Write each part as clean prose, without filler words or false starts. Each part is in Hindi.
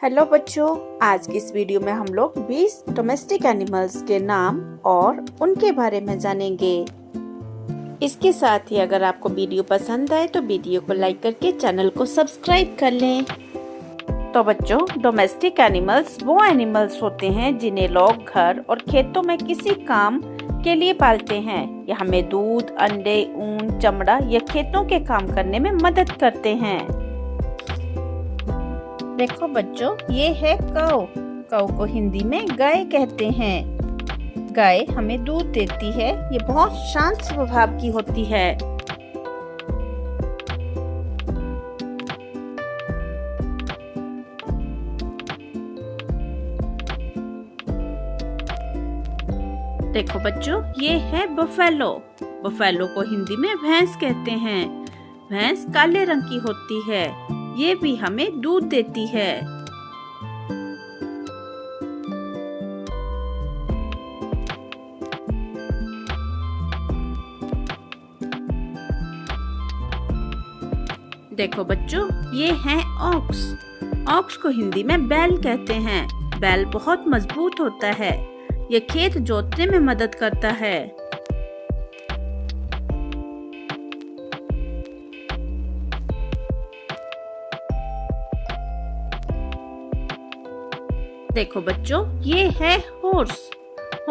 हेलो बच्चों, आज की इस वीडियो में हम लोग 20 डोमेस्टिक एनिमल्स के नाम और उनके बारे में जानेंगे। इसके साथ ही अगर आपको वीडियो पसंद आए तो वीडियो को लाइक करके चैनल को सब्सक्राइब कर लें। तो बच्चों, डोमेस्टिक एनिमल्स वो एनिमल्स होते हैं जिन्हें लोग घर और खेतों में किसी काम के लिए पालते हैं। ये हमें दूध, अंडे, ऊन, चमड़ा या खेतों के काम करने में मदद करते हैं। देखो बच्चों, ये है काऊ। काऊ को हिंदी में गाय कहते हैं। गाय हमें दूध देती है। ये बहुत शांत स्वभाव की होती है। देखो बच्चों, ये है बफेलो। बफेलो को हिंदी में भैंस कहते हैं। भैंस काले रंग की होती है। ये भी हमें दूध देती है। देखो बच्चों, ये है ऑक्स। ऑक्स को हिंदी में बैल कहते हैं। बैल बहुत मजबूत होता है। ये खेत जोतने में मदद करता है। देखो बच्चों, ये है हॉर्स।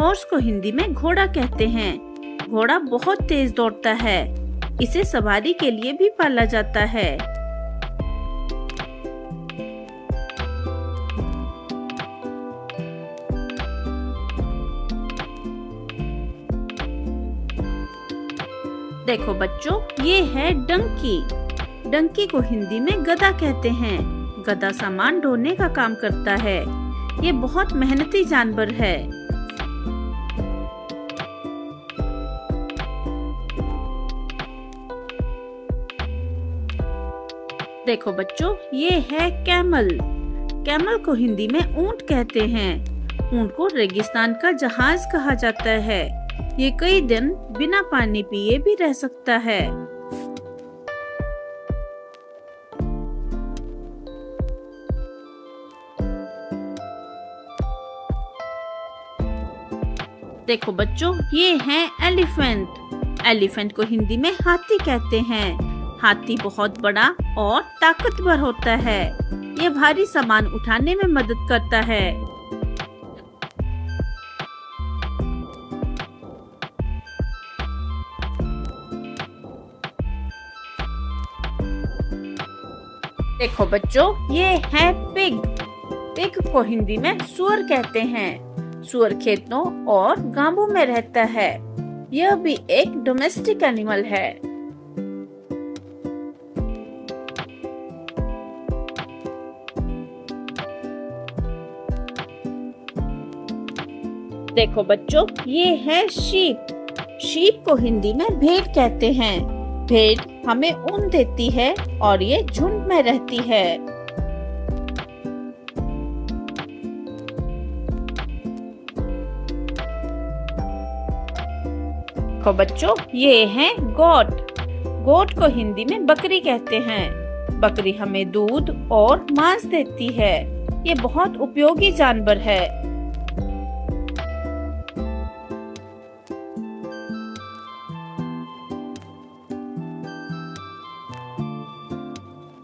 हॉर्स को हिंदी में घोड़ा कहते हैं। घोड़ा बहुत तेज दौड़ता है। इसे सवारी के लिए भी पाला जाता है। देखो बच्चों, ये है डंकी। डंकी को हिंदी में गधा कहते हैं। गधा सामान ढोने का काम करता है। ये बहुत मेहनती जानवर है। देखो बच्चों, ये है कैमल। कैमल को हिंदी में ऊंट कहते हैं। ऊंट को रेगिस्तान का जहाज कहा जाता है। ये कई दिन बिना पानी पिए भी रह सकता है। देखो बच्चों, ये है एलिफेंट। एलिफेंट को हिंदी में हाथी कहते हैं। हाथी बहुत बड़ा और ताकतवर होता है। ये भारी सामान उठाने में मदद करता है। देखो बच्चों, ये है पिग। पिग को हिंदी में सूअर कहते हैं। सूअर खेतों और गांवों में रहता है। यह भी एक डोमेस्टिक एनिमल है। देखो बच्चों, ये है शीप। शीप को हिंदी में भेड़ कहते हैं। भेड़ हमें ऊन देती है और ये झुंड में रहती है। देखो बच्चों, ये है गोट। गोट को हिंदी में बकरी कहते हैं। बकरी हमें दूध और मांस देती है। ये बहुत उपयोगी जानवर है।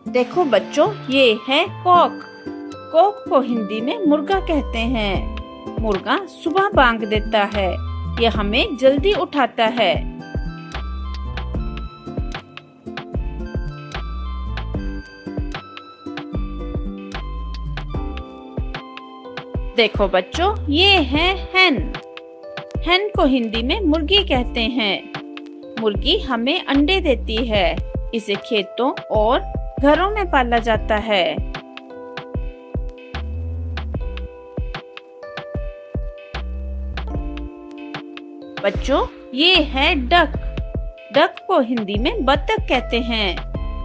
देखो बच्चों, ये है कॉक। कॉक को हिंदी में मुर्गा कहते हैं। मुर्गा सुबह बांग देता है। ये हमें जल्दी उठाता है। देखो बच्चों, ये है हैन। हैन को हिंदी में मुर्गी कहते हैं। मुर्गी हमें अंडे देती है। इसे खेतों और घरों में पाला जाता है। बच्चों, ये है डक। डक को हिंदी में बतख कहते हैं।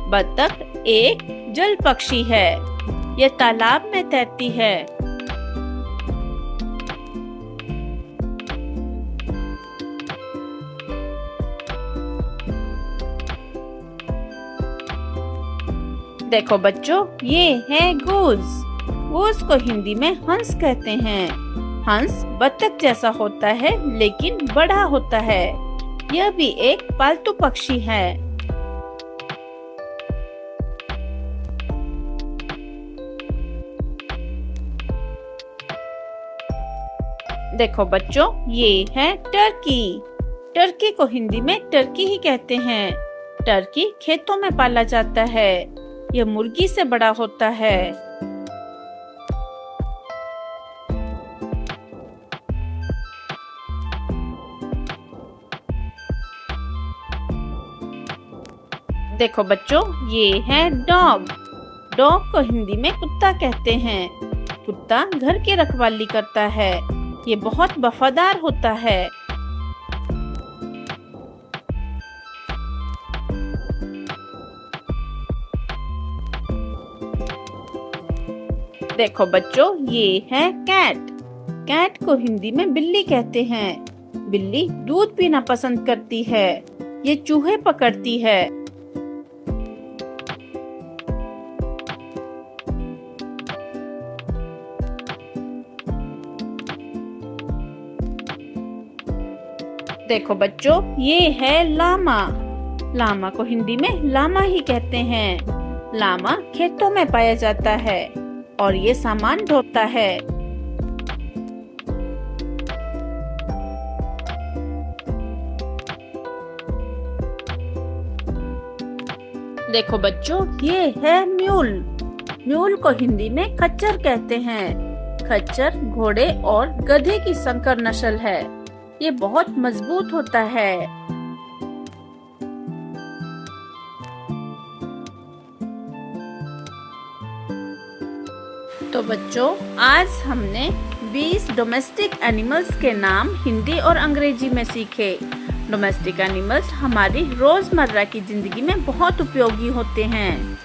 बतख एक जल पक्षी है। यह तालाब में तैरती है। देखो बच्चों, ये है गूज। खरगोश को हिंदी में हंस कहते हैं। हंस बत्तख जैसा होता है लेकिन बड़ा होता है। यह भी एक पालतू पक्षी है। देखो बच्चों, ये है टर्की। टर्की को हिंदी में टर्की ही कहते हैं। टर्की खेतों में पाला जाता है। यह मुर्गी से बड़ा होता है। देखो बच्चों, ये है डॉग। डॉग को हिंदी में कुत्ता कहते हैं। कुत्ता घर की रखवाली करता है। ये बहुत वफादार होता है। देखो बच्चों, ये है कैट। कैट को हिंदी में बिल्ली कहते हैं। बिल्ली दूध पीना पसंद करती है। ये चूहे पकड़ती है। देखो बच्चों, ये है लामा। लामा को हिंदी में लामा ही कहते हैं। लामा खेतों में पाया जाता है और ये सामान ढोता है। देखो बच्चों, ये है म्यूल। म्यूल को हिंदी में खच्चर कहते हैं। खच्चर घोड़े और गधे की संकर नस्ल है। ये बहुत मजबूत होता है। तो बच्चों, आज हमने 20 डोमेस्टिक एनिमल्स के नाम हिंदी और अंग्रेजी में सीखे। डोमेस्टिक एनिमल्स हमारी रोजमर्रा की जिंदगी में बहुत उपयोगी होते हैं।